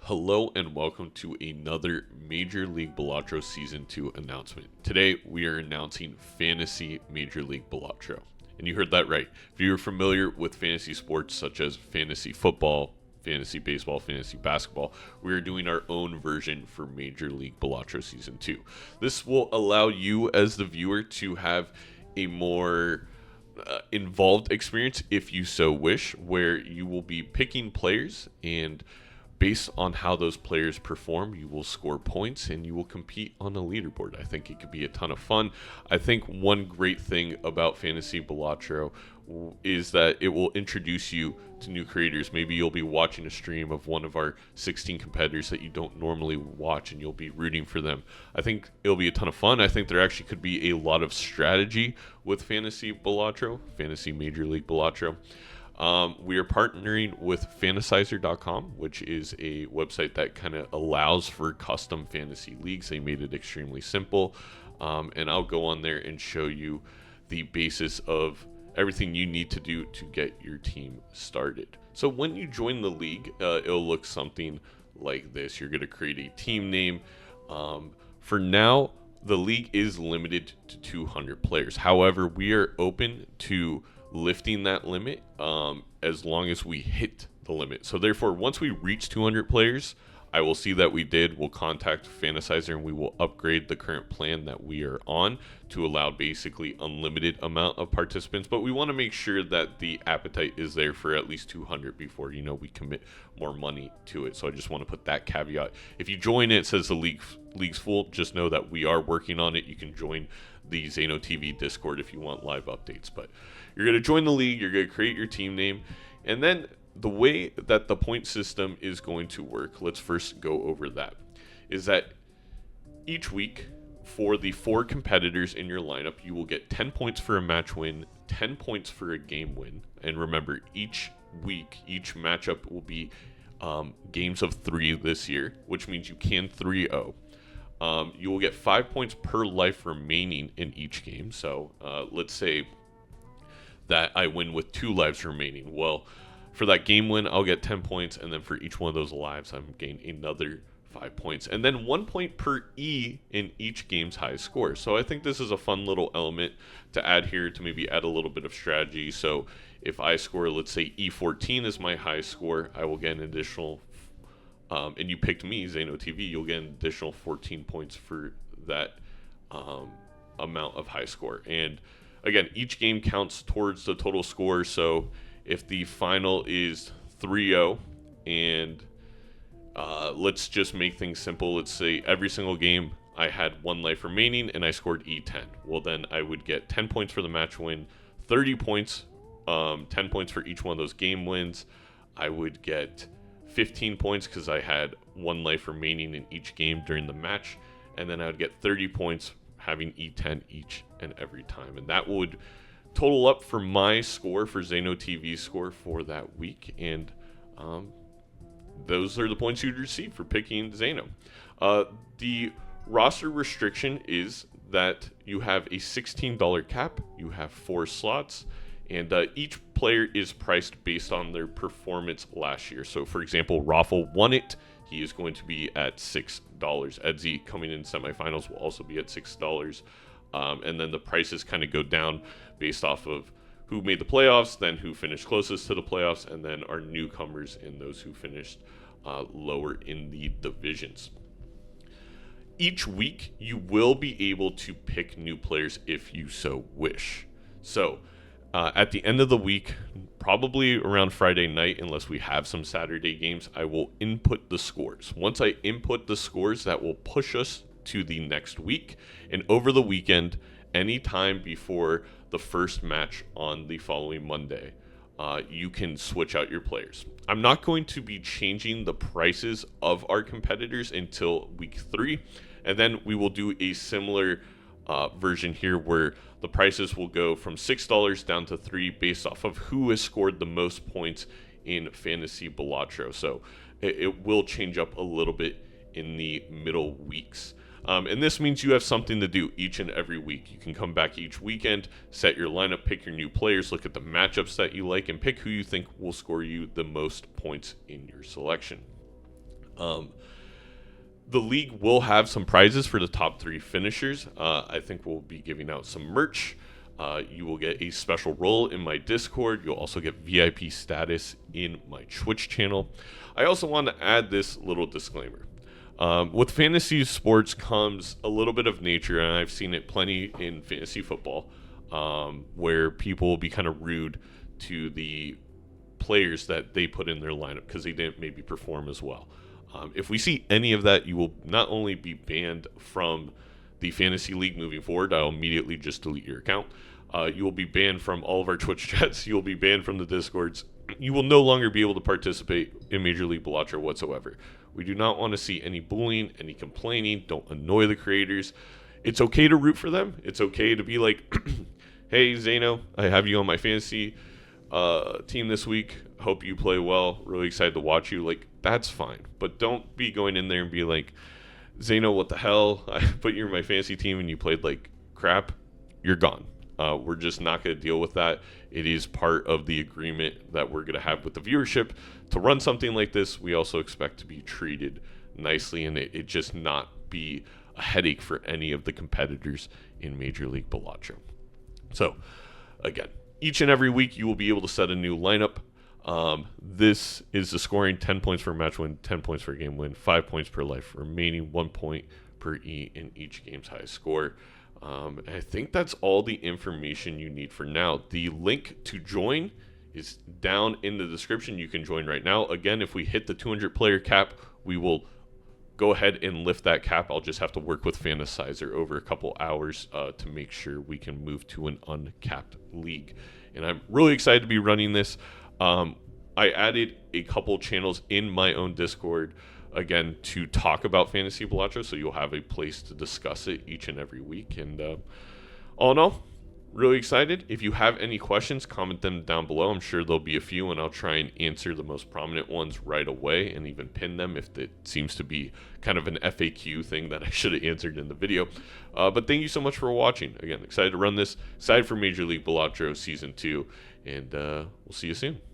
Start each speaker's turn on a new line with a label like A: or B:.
A: Hello and welcome to another Major League Balatro Season 2 announcement. Today we are announcing Fantasy Major League Balatro. And you heard that right. If you're familiar with fantasy sports such as fantasy football, fantasy baseball, fantasy basketball, we are doing our own version for Major League Balatro Season 2. This will allow you as the viewer to have a more involved experience if you so wish, where you will be picking players, and based on how those players perform, you will score points and you will compete on a leaderboard. I think it could be a ton of fun. I think one great thing about Fantasy Balatro is that it will introduce you to new creators. Maybe you'll be watching a stream of one of our 16 competitors that you don't normally watch and you'll be rooting for them. I think it'll be a ton of fun. I think there actually could be a lot of strategy with Fantasy Balatro, Fantasy Major League Balatro. We are partnering with Fantasizer.com, which is a website that kind of allows for custom fantasy leagues. They made it extremely simple, and I'll go on there and show you the basis of everything you need to do to get your team started. So when you join the league, it'll look something like this. You're going to create a team name. For now, the league is limited to 200 players. However, we are open to lifting that limit as long as we hit the limit. So therefore, once we reach 200 players, I will see that we did. We'll contact Fantasizer and we will upgrade the current plan that we are on to allow basically unlimited amount of participants. But we want to make sure that the appetite is there for at least 200 before we commit more money to it. So I just want to put that caveat. If you join it says the league's full, just know that we are working on it. You can join the ZainoTV Discord if you want live updates. But you're going to join the league, you're going to create your team name, and then the way that the point system is going to work, let's first go over that, is that each week for the 4 competitors in your lineup, you will get 10 points for a match win, 10 points for a game win. And remember, each week, each matchup will be games of 3 this year, which means you can 3-0. You will get 5 points per life remaining in each game. So let's say that I win with 2 lives remaining. Well, for that game win, I'll get 10 points, and then for each one of those lives, I'm gaining another 5 points. And then 1 point per E in each game's high score. So I think this is a fun little element to add here to maybe add a little bit of strategy. So if I score, let's say E14 is my high score, I will get an additional, and you picked me, ZainoTV, you'll get an additional 14 points for that amount of high score. And again, each game counts towards the total score. So if the final is 3-0 and let's just make things simple. Let's say every single game I had 1 life remaining and I scored E10. Well, then I would get 10 points for the match win, 30 points, 10 points for each one of those game wins. I would get 15 points because I had 1 life remaining in each game during the match. And then I would get 30 points having E10 each and every time. And that would total up for my score, for ZainoTV's score for that week. And those are the points you'd receive for picking Zaino. The roster restriction is that you have a $16 cap, you have 4 slots, and each player is priced based on their performance last year. So for example, Raffle won it. He is going to be at $6. Edzi coming in semifinals will also be at $6. And then the prices kind of go down based off of who made the playoffs, then who finished closest to the playoffs, and then our newcomers and those who finished lower in the divisions. Each week, you will be able to pick new players if you so wish. So at the end of the week, probably around Friday night, unless we have some Saturday games, I will input the scores. Once I input the scores, that will push us to the next week. And over the weekend, anytime before the first match on the following Monday, you can switch out your players. I'm not going to be changing the prices of our competitors until week 3. And then we will do a similar version here where the prices will go from $6 down to $3 based off of who has scored the most points in Fantasy Balatro. So it will change up a little bit in the middle weeks. And this means you have something to do each and every week. You can come back each weekend, set your lineup, pick your new players, look at the matchups that you like, and pick who you think will score you the most points in your selection. The league will have some prizes for the top 3 finishers. I think we'll be giving out some merch. You will get a special role in my Discord. You'll also get VIP status in my Twitch channel. I also want to add this little disclaimer. With fantasy sports comes a little bit of nature, and I've seen it plenty in fantasy football, where people will be kind of rude to the players that they put in their lineup because they didn't maybe perform as well. If we see any of that, you will not only be banned from the fantasy league moving forward. I'll immediately just delete your account. You will be banned from all of our Twitch chats. You will be banned from the Discords. You will no longer be able to participate in Major League Balatro whatsoever. We do not want to see any bullying, any complaining. Don't annoy the creators. It's okay to root for them. It's okay to be like, hey, Zaino, I have you on my fantasy team this week. Hope you play well. Really excited to watch you. Like, that's fine. But don't be going in there and be like, Zaino, what the hell? I put you in my fantasy team and you played like crap. You're gone. We're just not going to deal with that. It is part of the agreement that we're going to have with the viewership. To run something like this, we also expect to be treated nicely and it just not be a headache for any of the competitors in Major League Balatro. So, again, each and every week you will be able to set a new lineup. This is the scoring: 10 points for a match win, 10 points for a game win, 5 points per life remaining, 1 point per E in each game's highest score. I think that's all the information you need for now. The link to join is down in the description. You can join right now. Again, if we hit the 200 player cap, we will go ahead and lift that cap. I'll just have to work with Fantasizer over a couple hours to make sure we can move to an uncapped league. And I'm really excited to be running this. I added a couple channels in my own Discord, again, to talk about Fantasy Balatro, so you'll have a place to discuss it each and every week. And all in all, really excited. If you have any questions, comment them down below. I'm sure there'll be a few, and I'll try and answer the most prominent ones right away and even pin them if it seems to be kind of an FAQ thing that I should have answered in the video. But thank you so much for watching. Again, excited to run this, excited for Major League Balatro Season 2, and we'll see you soon.